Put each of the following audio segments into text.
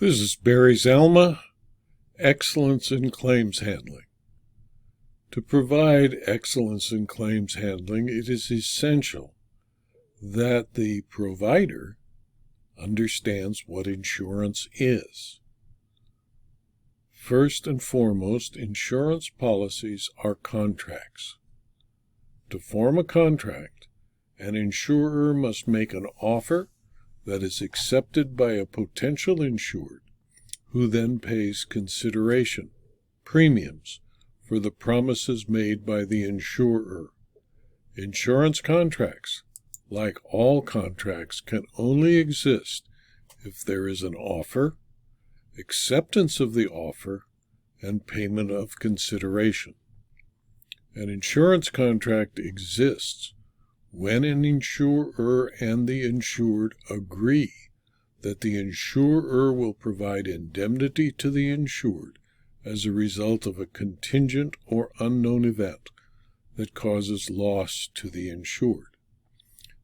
This is Barry's Alma, Excellence in Claims Handling. To provide excellence in claims handling, it is essential that the provider understands what insurance is. First and foremost, insurance policies are contracts. To form a contract, an insurer must make an offer that is accepted by a potential insured, who then pays consideration, premiums, for the promises made by the insurer. Insurance contracts, like all contracts, can only exist if there is an offer, acceptance of the offer, and payment of consideration. An insurance contract exists when an insurer and the insured agree that the insurer will provide indemnity to the insured as a result of a contingent or unknown event that causes loss to the insured.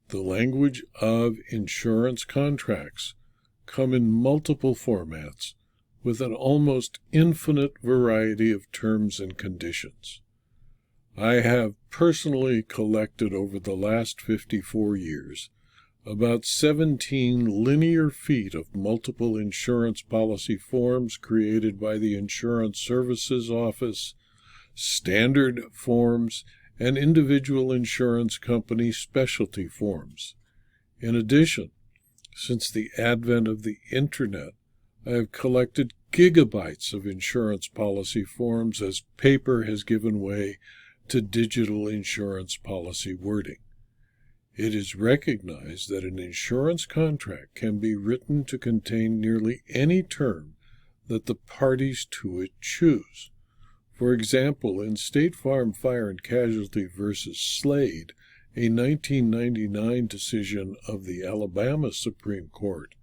The language of insurance contracts come in multiple formats with an almost infinite variety of terms and conditions. I have personally collected over the last 54 years about 17 linear feet of multiple insurance policy forms created by the Insurance Services Office, standard forms, and individual insurance company specialty forms. In addition, since the advent of the Internet, I have collected gigabytes of insurance policy forms as paper has given way to digital insurance policy wording. It is recognized that an insurance contract can be written to contain nearly any term that the parties to it choose. For example, in State Farm Fire and Casualty versus Slade, a 1999 decision of the Alabama Supreme Court,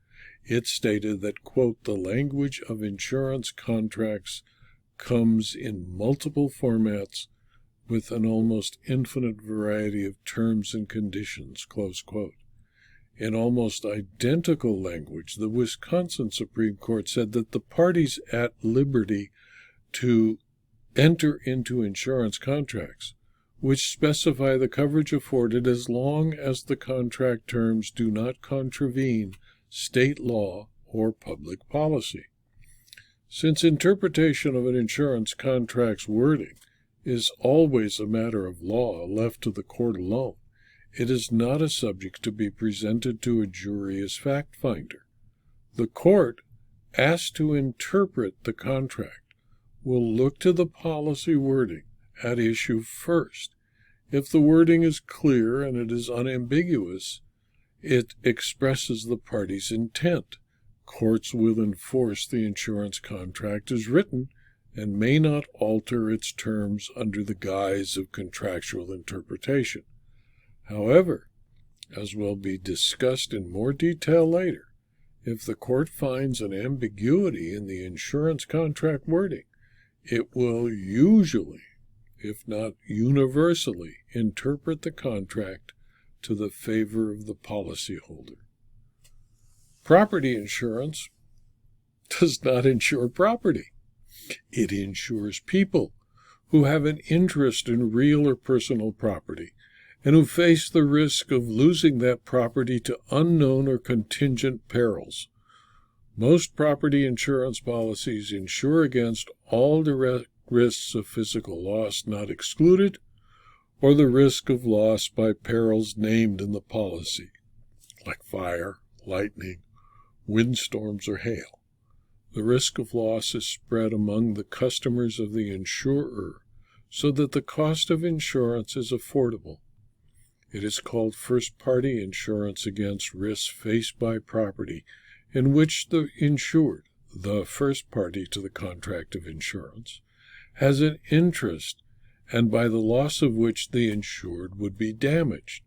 it stated that, quote, the language of insurance contracts comes in multiple formats with an almost infinite variety of terms and conditions, close quote. In almost identical language, the Wisconsin Supreme Court said that the parties at liberty to enter into insurance contracts, which specify the coverage afforded as long as the contract terms do not contravene state law or public policy. Since interpretation of an insurance contract's wording is always a matter of law left to the court alone, it is not a subject to be presented to a jury as fact finder. The court, asked to interpret the contract, will look to the policy wording at issue first. If the wording is clear and it is unambiguous, it expresses the party's intent. Courts will enforce the insurance contract as written and may not alter its terms under the guise of contractual interpretation. However, as will be discussed in more detail later, if the court finds an ambiguity in the insurance contract wording, it will usually, if not universally, interpret the contract to the favor of the policyholder. Property insurance does not insure property. It insures people who have an interest in real or personal property and who face the risk of losing that property to unknown or contingent perils. Most property insurance policies insure against all direct risks of physical loss not excluded or the risk of loss by perils named in the policy, like fire, lightning, windstorms, or hail. The risk of loss is spread among the customers of the insurer so that the cost of insurance is affordable. It is called first-party insurance against risks faced by property, in which the insured, the first party to the contract of insurance, has an interest and by the loss of which the insured would be damaged.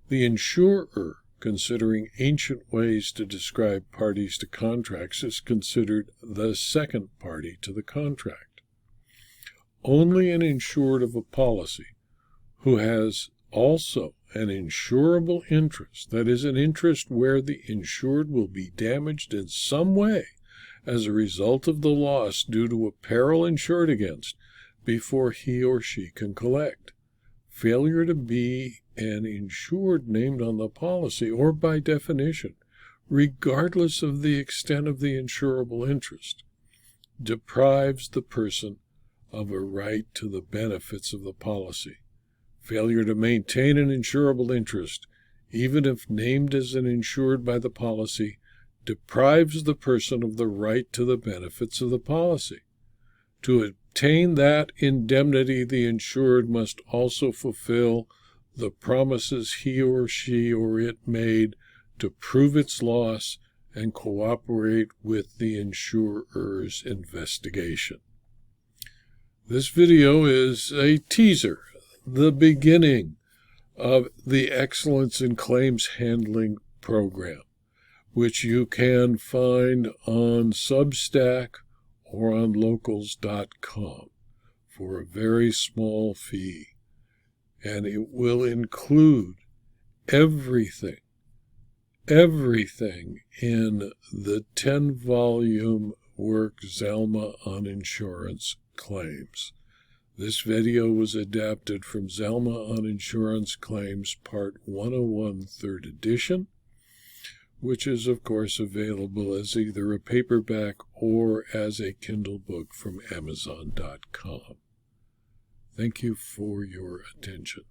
The insurer, considering ancient ways to describe parties to contracts, is considered the second party to the contract. Only an insured of a policy who has also an insurable interest, that is, an interest where the insured will be damaged in some way as a result of the loss due to a peril insured against before he or she can collect. Failure to be an insured named on the policy, or by definition, regardless of the extent of the insurable interest, deprives the person of a right to the benefits of the policy. Failure to maintain an insurable interest, even if named as an insured by the policy, deprives the person of the right to the benefits of the policy. To obtain that indemnity, the insured must also fulfill the promises he or she or it made to prove its loss and cooperate with the insurer's investigation. This video is a teaser, the beginning of the Excellence in Claims Handling program, which you can find on Substack or on locals.com for a very small fee. And it will include everything in the 10-volume work Zelma on Insurance Claims. This video was adapted from Zelma on Insurance Claims, Part 101, 3rd edition, which is, of course, available as either a paperback or as a Kindle book from Amazon.com. Thank you for your attention.